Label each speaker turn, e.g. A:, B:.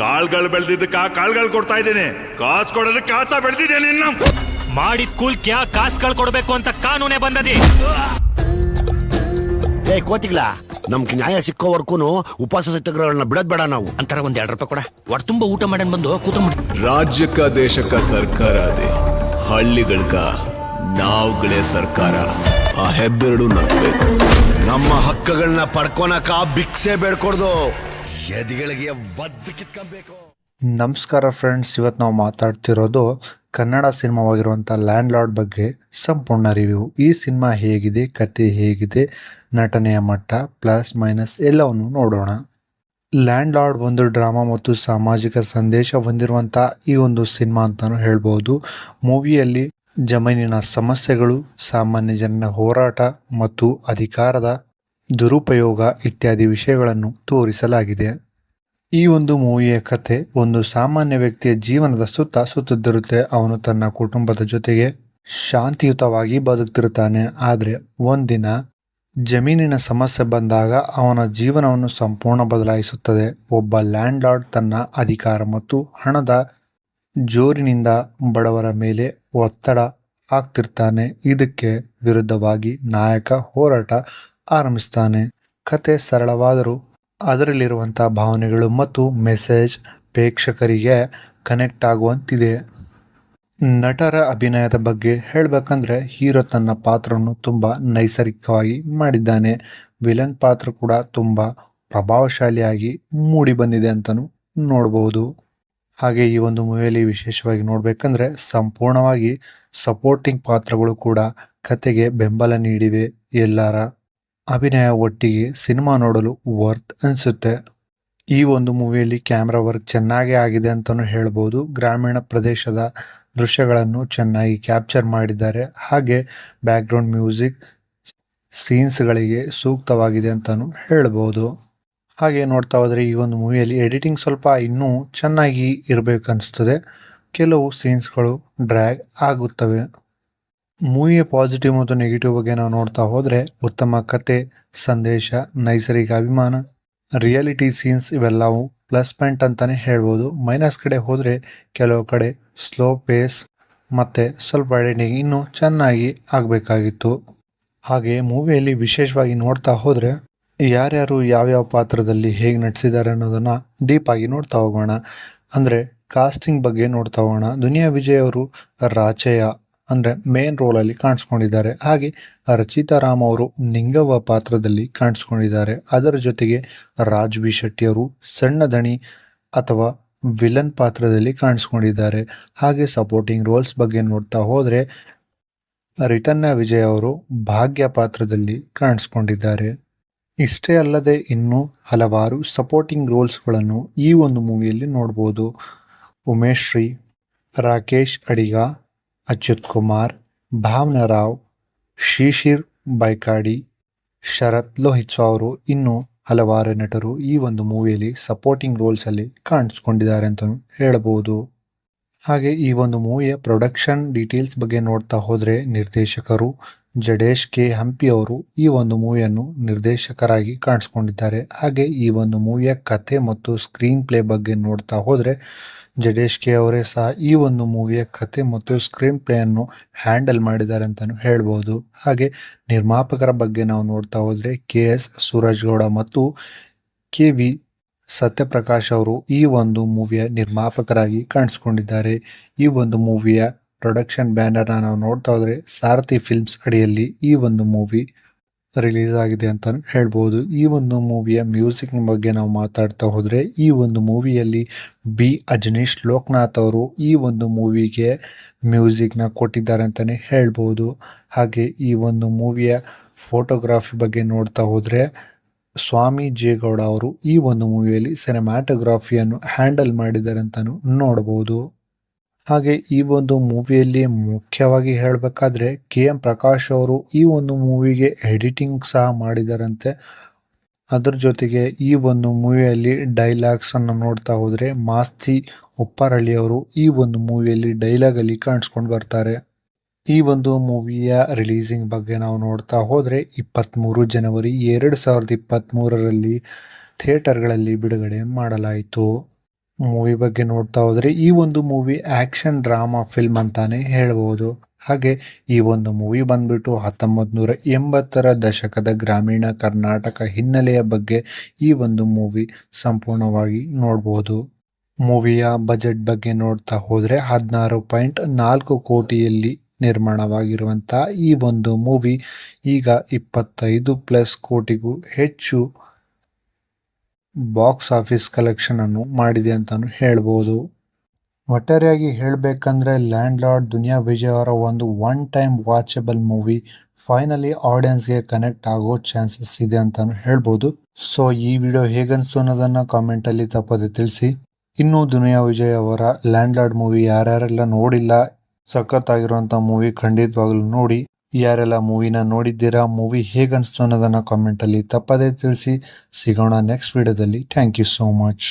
A: ಕಾಳ್ಗಳು ಬೆಳೆದಿದ್ದಕ್ಕ ಕಾಳ್ಗಳು ಕೊಡ್ತಾ ಇದ್ದೇನೆ, ಕಾಸು ಕೊಡೋದಕ್ಕೆ ಕಾಸ ಬೆಳೆದಿದ್ದೇನೆ.
B: ಮಾಡಿದ ಕೂಲ್ಕ್ಯ ಕಾಸುಗಳು ಕೊಡ್ಬೇಕು ಅಂತ ಕಾನೂನೇ ಬಂದದಿ.
C: ಏ ಕೋತಿಗಳ, ನಮ್ಗೆ ನ್ಯಾಯ ಸಿಕ್ಕೋವರ್ಗೂನು ಉಪವಾಸ ಸತ್ಯಾಗ್ರಹಗಳನ್ನ ಬಿಡೋದ್ ಬೇಡ. ನಾವು
D: ಅಂತರ ಒಂದ್ 2 ರೂಪಾಯಿ ಕೊಡ, ಒಟ್ಟು ತುಂಬಾ ಊಟ ಮಾಡನ್ ಬಂದು ಕೂತ್ಕೊಂಡ್ಬಿಡಿ.
E: ರಾಜ್ಯಕ್ಕ ದೇಶಕ್ಕ ಸರ್ಕಾರ ಅದೇ, ಹಳ್ಳಿಗಳ್ಕ ನಾವ್ಗಳೇ ಸರ್ಕಾರ. ಆ ಹೆಬ್ಬೆರಡು ನಗ್ಬೇಕು.
C: ನಮ್ಮ ಹಕ್ಕುಗಳನ್ನ ಪಡ್ಕೊನಕ ಭಿಕ್ಷೆ ಬೇಡ್ಕೊಡ್ದು, ಎದಿಗಳಿಗೆ ಒದ್ದು ಕಿತ್ಕೊಬೇಕು.
F: ನಮಸ್ಕಾರ ಫ್ರೆಂಡ್ಸ್, ಇವತ್ತು ನಾವು ಮಾತಾಡ್ತಿರೋದು ಕನ್ನಡ ಸಿನಿಮಾವಾಗಿರುವಂಥ ಲ್ಯಾಂಡ್ ಲಾರ್ಡ್ ಬಗ್ಗೆ ಸಂಪೂರ್ಣ ರಿವ್ಯೂ. ಈ ಸಿನಿಮಾ ಹೇಗಿದೆ, ಕತೆ ಹೇಗಿದೆ, ನಟನೆಯ ಮಟ್ಟ ಪ್ಲಸ್ ಮೈನಸ್ ಎಲ್ಲವನ್ನು ನೋಡೋಣ. ಲ್ಯಾಂಡ್ ಲಾರ್ಡ್ ಒಂದು ಡ್ರಾಮಾ ಮತ್ತು ಸಾಮಾಜಿಕ ಸಂದೇಶ ಹೊಂದಿರುವಂಥ ಈ ಒಂದು ಸಿನಿಮಾ ಅಂತಲೂ ಹೇಳ್ಬೋದು. ಮೂವಿಯಲ್ಲಿ ಜಮೀನಿನ ಸಮಸ್ಯೆಗಳು, ಸಾಮಾನ್ಯ ಜನರ ಹೋರಾಟ ಮತ್ತು ಅಧಿಕಾರದ ದುರುಪಯೋಗ ಇತ್ಯಾದಿ ವಿಷಯಗಳನ್ನು ತೋರಿಸಲಾಗಿದೆ. ಈ ಒಂದು ಮೂವಿಯ ಕತೆ ಒಂದು ಸಾಮಾನ್ಯ ವ್ಯಕ್ತಿಯ ಜೀವನದ ಸುತ್ತುತ್ತಿರುತ್ತೆ. ಅವನು ತನ್ನ ಕುಟುಂಬದ ಜೊತೆಗೆ ಶಾಂತಿಯುತವಾಗಿ ಬದುಕ್ತಿರ್ತಾನೆ. ಆದರೆ ಒಂದಿನ ಜಮೀನಿನ ಸಮಸ್ಯೆ ಬಂದಾಗ ಅವನ ಜೀವನವನ್ನು ಸಂಪೂರ್ಣ ಬದಲಾಯಿಸುತ್ತದೆ. ಒಬ್ಬ ಲ್ಯಾಂಡ್ ಲಾರ್ಡ್ ತನ್ನ ಅಧಿಕಾರ ಮತ್ತು ಹಣದ ಜೋರಿನಿಂದ ಬಡವರ ಮೇಲೆ ಒತ್ತಡ ಹಾಕ್ತಿರ್ತಾನೆ. ಇದಕ್ಕೆ ವಿರುದ್ಧವಾಗಿ ನಾಯಕ ಹೋರಾಟ ಆರಂಭಿಸ್ತಾನೆ. ಕತೆ ಸರಳವಾದರೂ ಅದರಲ್ಲಿರುವಂಥ ಭಾವನೆಗಳು ಮತ್ತು ಮೆಸೇಜ್ ಪ್ರೇಕ್ಷಕರಿಗೆ ಕನೆಕ್ಟ್ ಆಗುವಂತಿದೆ. ನಟರ ಅಭಿನಯದ ಬಗ್ಗೆ ಹೇಳಬೇಕಂದ್ರೆ, ಹೀರೋ ತನ್ನ ಪಾತ್ರವನ್ನು ತುಂಬ ನೈಸರ್ಗಿಕವಾಗಿ ಮಾಡಿದ್ದಾನೆ. ವಿಲನ್ ಪಾತ್ರ ಕೂಡ ತುಂಬ ಪ್ರಭಾವಶಾಲಿಯಾಗಿ ಮೂಡಿ ಬಂದಿದೆ ಅಂತಲೂ ನೋಡ್ಬೋದು. ಹಾಗೆ ಈ ಒಂದು ಮೂವಿಯಲ್ಲಿ ವಿಶೇಷವಾಗಿ ನೋಡಬೇಕಂದ್ರೆ, ಸಂಪೂರ್ಣವಾಗಿ ಸಪೋರ್ಟಿಂಗ್ ಪಾತ್ರಗಳು ಕೂಡ ಕತೆಗೆ ಬೆಂಬಲ ನೀಡಿವೆ. ಎಲ್ಲರ ಅಭಿನಯ ಒಟ್ಟಿಗೆ ಸಿನಿಮಾ ನೋಡಲು ವರ್ತ್ ಅನಿಸುತ್ತೆ. ಈ ಒಂದು ಮೂವಿಯಲ್ಲಿ ಕ್ಯಾಮ್ರಾ ವರ್ಕ್ ಚೆನ್ನಾಗೇ ಆಗಿದೆ ಅಂತಲೂ ಹೇಳ್ಬೋದು. ಗ್ರಾಮೀಣ ಪ್ರದೇಶದ ದೃಶ್ಯಗಳನ್ನು ಚೆನ್ನಾಗಿ ಕ್ಯಾಪ್ಚರ್ ಮಾಡಿದ್ದಾರೆ. ಹಾಗೆ ಬ್ಯಾಕ್ಗ್ರೌಂಡ್ ಮ್ಯೂಸಿಕ್ ಸೀನ್ಸ್ಗಳಿಗೆ ಸೂಕ್ತವಾಗಿದೆ ಅಂತಲೂ ಹೇಳ್ಬೋದು. ಹಾಗೆ ನೋಡ್ತಾ ಹೋದರೆ ಈ ಒಂದು ಮೂವಿಯಲ್ಲಿ ಎಡಿಟಿಂಗ್ ಸ್ವಲ್ಪ ಇನ್ನೂ ಚೆನ್ನಾಗಿ ಇರಬೇಕನ್ನಿಸ್ತದೆ. ಕೆಲವು ಸೀನ್ಸ್ಗಳು ಡ್ರ್ಯಾಗ್ ಆಗುತ್ತವೆ. ಮೂವಿಯ ಪಾಸಿಟಿವ್ ಮತ್ತು ನೆಗೆಟಿವ್ ಬಗ್ಗೆ ನಾವು ನೋಡ್ತಾ ಹೋದರೆ, ಉತ್ತಮ ಕತೆ, ಸಂದೇಶ, ನೈಸರ್ಗಿಕ ಅಭಿಮಾನ, ರಿಯಾಲಿಟಿ ಸೀನ್ಸ್ ಇವೆಲ್ಲವೂ ಪ್ಲಸ್ ಪಾಯಿಂಟ್ ಅಂತಲೇ ಹೇಳ್ಬೋದು. ಮೈನಸ್ ಕಡೆ ಹೋದರೆ ಕೆಲವು ಕಡೆ ಸ್ಲೋ ಪೇಸ್ ಮತ್ತು ಸ್ವಲ್ಪ ಎಡಿಟಿಂಗ್ ಇನ್ನೂ ಚೆನ್ನಾಗಿ ಆಗಬೇಕಾಗಿತ್ತು. ಹಾಗೆ ಮೂವಿಯಲ್ಲಿ ವಿಶೇಷವಾಗಿ ನೋಡ್ತಾ ಹೋದರೆ ಯಾರ್ಯಾರು ಯಾವ್ಯಾವ ಪಾತ್ರದಲ್ಲಿ ಹೇಗೆ ನಟಿಸಿದ್ದಾರೆ ಅನ್ನೋದನ್ನು ಡೀಪಾಗಿ ನೋಡ್ತಾ ಹೋಗೋಣ. ಅಂದರೆ ಕಾಸ್ಟಿಂಗ್ ಬಗ್ಗೆ ನೋಡ್ತಾ ಹೋಗೋಣ. ದುನಿಯಾ ವಿಜಯ್ ಅವರು ರಾಚಯ್ಯ ಅಂದರೆ ಮೇನ್ ರೋಲಲ್ಲಿ ಕಾಣಿಸ್ಕೊಂಡಿದ್ದಾರೆ. ಹಾಗೆ ರಚಿತಾ ರಾಮ್ ಅವರು ನಿಂಗವ್ವ ಪಾತ್ರದಲ್ಲಿ ಕಾಣಿಸ್ಕೊಂಡಿದ್ದಾರೆ. ಅದರ ಜೊತೆಗೆ ರಾಜ್ ಬಿ ಶೆಟ್ಟಿ ಅವರು ಸಣ್ಣ ದಣಿ ಅಥವಾ ವಿಲನ್ ಪಾತ್ರದಲ್ಲಿ ಕಾಣಿಸ್ಕೊಂಡಿದ್ದಾರೆ. ಹಾಗೆ ಸಪೋರ್ಟಿಂಗ್ ರೋಲ್ಸ್ ಬಗ್ಗೆ ನೋಡ್ತಾ ಹೋದರೆ ರಿತನ್ಯ ವಿಜಯ್ ಅವರು ಭಾಗ್ಯ ಪಾತ್ರದಲ್ಲಿ ಕಾಣಿಸ್ಕೊಂಡಿದ್ದಾರೆ. ಇಷ್ಟೇ ಅಲ್ಲದೆ ಇನ್ನೂ ಹಲವಾರು ಸಪೋರ್ಟಿಂಗ್ ರೋಲ್ಸ್ಗಳನ್ನು ಈ ಒಂದು ಮೂವಿಯಲ್ಲಿ ನೋಡ್ಬೋದು. ಉಮೇಶ್ ಶ್ರೀ, ರಾಕೇಶ್ ಅಡಿಗ, ಅಚ್ಯುತ್ ಕುಮಾರ್, ಭಾವನಾ ರಾವ್, ಶಿಶಿರ್ ಬೈಕಾಡಿ, ಶರತ್ ಲೋಹಿತ್ಸಾ ಅವರು ಇನ್ನೂ ಹಲವಾರು ನಟರು ಈ ಒಂದು ಮೂವಿಯಲ್ಲಿ ಸಪೋರ್ಟಿಂಗ್ ರೋಲ್ಸಲ್ಲಿ ಕಾಣಿಸ್ಕೊಂಡಿದ್ದಾರೆ ಅಂತಲೂ ಹೇಳಬಹುದು. ಹಾಗೆ ಈ ಒಂದು ಮೂವಿಯ ಪ್ರೊಡಕ್ಷನ್ ಡೀಟೇಲ್ಸ್ ಬಗ್ಗೆ ನೋಡ್ತಾ ಹೋದರೆ, ನಿರ್ದೇಶಕರು ಜಡೇಶ್ ಕೆ ಹಂಪಿ ಅವರು ಈ ಒಂದು ಮೂವಿಯನ್ನು ನಿರ್ದೇಶಕರಾಗಿ ಕಾಣಿಸ್ಕೊಂಡಿದ್ದಾರೆ. ಹಾಗೆ ಈ ಒಂದು ಮೂವಿಯ ಕತೆ ಮತ್ತು ಸ್ಕ್ರೀನ್ ಪ್ಲೇ ಬಗ್ಗೆ ನೋಡ್ತಾ ಹೋದರೆ, ಜಡೇಶ್ ಕೆ ಅವರೇ ಸಹ ಈ ಒಂದು ಮೂವಿಯ ಕತೆ ಮತ್ತು ಸ್ಕ್ರೀನ್ ಪ್ಲೇಯನ್ನು ಹ್ಯಾಂಡಲ್ ಮಾಡಿದ್ದಾರೆ ಅಂತಲೂ ಹೇಳ್ಬೋದು. ಹಾಗೆ ನಿರ್ಮಾಪಕರ ಬಗ್ಗೆ ನಾವು ನೋಡ್ತಾ ಹೋದರೆ, KS ಸೂರಜ್ ಗೌಡ ಮತ್ತು KV ಸತ್ಯಪ್ರಕಾಶ್ ಅವರು ಈ ಒಂದು ಮೂವಿಯ ನಿರ್ಮಾಪಕರಾಗಿ ಕಾಣಿಸ್ಕೊಂಡಿದ್ದಾರೆ. ಈ ಒಂದು ಮೂವಿಯ ಪ್ರೊಡಕ್ಷನ್ ಬ್ಯಾನರ್ನ ನಾವು ನೋಡ್ತಾ ಹೋದರೆ ಸಾರಥಿ ಫಿಲ್ಮ್ಸ್ ಅಡಿಯಲ್ಲಿ ಈ ಒಂದು ಮೂವಿ ರಿಲೀಸ್ ಆಗಿದೆ ಅಂತ ಹೇಳ್ಬೋದು. ಈ ಒಂದು ಮೂವಿಯ ಮ್ಯೂಸಿಕ್ ಬಗ್ಗೆ ನಾವು ಮಾತಾಡ್ತಾ ಹೋದರೆ, ಈ ಒಂದು ಮೂವಿಯಲ್ಲಿ B ಅಜನೀಶ್ ಲೋಕನಾಥ್ ಅವರು ಈ ಒಂದು ಮೂವಿಗೆ ಮ್ಯೂಸಿಕ್ನ ಕೊಟ್ಟಿದ್ದಾರೆ ಅಂತಲೇ ಹೇಳ್ಬೋದು. ಹಾಗೆ ಈ ಒಂದು ಮೂವಿಯ ಫೋಟೋಗ್ರಾಫಿ ಬಗ್ಗೆ ನೋಡ್ತಾ ಹೋದರೆ, ಸ್ವಾಮಿ ಜೆ ಗೌಡ ಅವರು ಈ ಒಂದು ಮೂವಿಯಲ್ಲಿ ಸಿನಿಮ್ಯಾಟೋಗ್ರಾಫಿಯನ್ನು ಹ್ಯಾಂಡಲ್ ಮಾಡಿದ್ದಾರೆ ಅಂತಲೂ ನೋಡ್ಬೋದು. ಹಾಗೆ ಈ ಒಂದು ಮೂವಿಯಲ್ಲಿ ಮುಖ್ಯವಾಗಿ ಹೇಳಬೇಕಾದ್ರೆ KM ಪ್ರಕಾಶ್ ಅವರು ಈ ಒಂದು ಮೂವಿಗೆ ಎಡಿಟಿಂಗ್ ಸಹ ಮಾಡಿದಾರಂತೆ. ಅದರ ಜೊತೆಗೆ ಈ ಒಂದು ಮೂವಿಯಲ್ಲಿ ಡೈಲಾಗ್ಸನ್ನು ನೋಡ್ತಾ ಹೋದರೆ ಮಾಸ್ತಿ ಉಪ್ಪರಳ್ಳಿ ಅವರು ಈ ಒಂದು ಮೂವಿಯಲ್ಲಿ ಡೈಲಾಗಲ್ಲಿ ಕಾಣಿಸ್ಕೊಂಡು ಬರ್ತಾರೆ. ಈ ಒಂದು ಮೂವಿಯ ರಿಲೀಸಿಂಗ್ ಬಗ್ಗೆ ನಾವು ನೋಡ್ತಾ ಹೋದರೆ 23 ಜನವರಿ 2023ರಲ್ಲಿ ಥಿಯೇಟರ್ಗಳಲ್ಲಿ ಬಿಡುಗಡೆ ಮಾಡಲಾಯಿತು. ಮೂವಿ ಬಗ್ಗೆ ನೋಡ್ತಾ ಹೋದರೆ ಈ ಒಂದು ಮೂವಿ ಆಕ್ಷನ್ ಡ್ರಾಮಾ ಫಿಲ್ಮ್ ಅಂತಾನೆ ಹೇಳ್ಬೋದು. ಹಾಗೆ ಈ ಒಂದು ಮೂವಿ ಬಂದ್ಬಿಟ್ಟು 1980ರ ದಶಕದ ಗ್ರಾಮೀಣ ಕರ್ನಾಟಕ ಹಿನ್ನೆಲೆಯ ಬಗ್ಗೆ ಈ ಒಂದು ಮೂವಿ ಸಂಪೂರ್ಣವಾಗಿ ನೋಡ್ಬೋದು. ಮೂವಿಯ ಬಜೆಟ್ ಬಗ್ಗೆ ನೋಡ್ತಾ ಹೋದರೆ 16.4 ಕೋಟಿಯಲ್ಲಿ ನಿರ್ಮಾಣವಾಗಿರುವಂಥ ಈ ಒಂದು ಮೂವಿ ಈಗ 25+ ಕೋಟಿಗೂ ಹೆಚ್ಚು ಬಾಕ್ಸ್ ಆಫೀಸ್ ಕಲೆಕ್ಷನ್ ಅನ್ನು ಮಾಡಿದೆ ಅಂತಾನು ಹೇಳ್ಬೋದು. ಒಟ್ಟಾರೆಯಾಗಿ ಹೇಳಬೇಕಂದ್ರೆ ಲ್ಯಾಂಡ್ ಲಾರ್ಡ್ ದುನಿಯಾ ವಿಜಯ್ ಅವರ ಒಂದು one time watchable movie finally ಆಡಿಯನ್ಸ್ಗೆ ಕನೆಕ್ಟ್ ಆಗೋ ಚಾನ್ಸಸ್ ಇದೆ ಅಂತಾನು ಹೇಳ್ಬೋದು. ಸೊ ಈ ವಿಡಿಯೋ ಹೇಗನ್ನಿಸ್ತು ಅನ್ನೋದನ್ನು ಕಾಮೆಂಟಲ್ಲಿ ತಪ್ಪದೆ ತಿಳಿಸಿ. ಇನ್ನು ದುನಿಯಾ ವಿಜಯ್ ಅವರ ಲ್ಯಾಂಡ್ ಲಾರ್ಡ್ ಮೂವಿ ಯಾರ್ಯಾರೆಲ್ಲ ನೋಡಿಲ್ಲ, ಸಖತ್ತಾಗಿರುವಂಥ ಮೂವಿ ಖಂಡಿತವಾಗ್ಲೂ ನೋಡಿ. ಯಾರೆಲ್ಲ ಮೂವಿನ ನೋಡಿದ್ದೀರಾ, ಮೂವಿ ಹೇಗನ್ನಿಸ್ತು ಅನ್ನೋದನ್ನು ಕಾಮೆಂಟಲ್ಲಿ ತಪ್ಪದೇ ತಿಳಿಸಿ. ಸಿಗೋಣ ನೆಕ್ಸ್ಟ್ ವಿಡಿಯೋದಲ್ಲಿ. Thank you so much.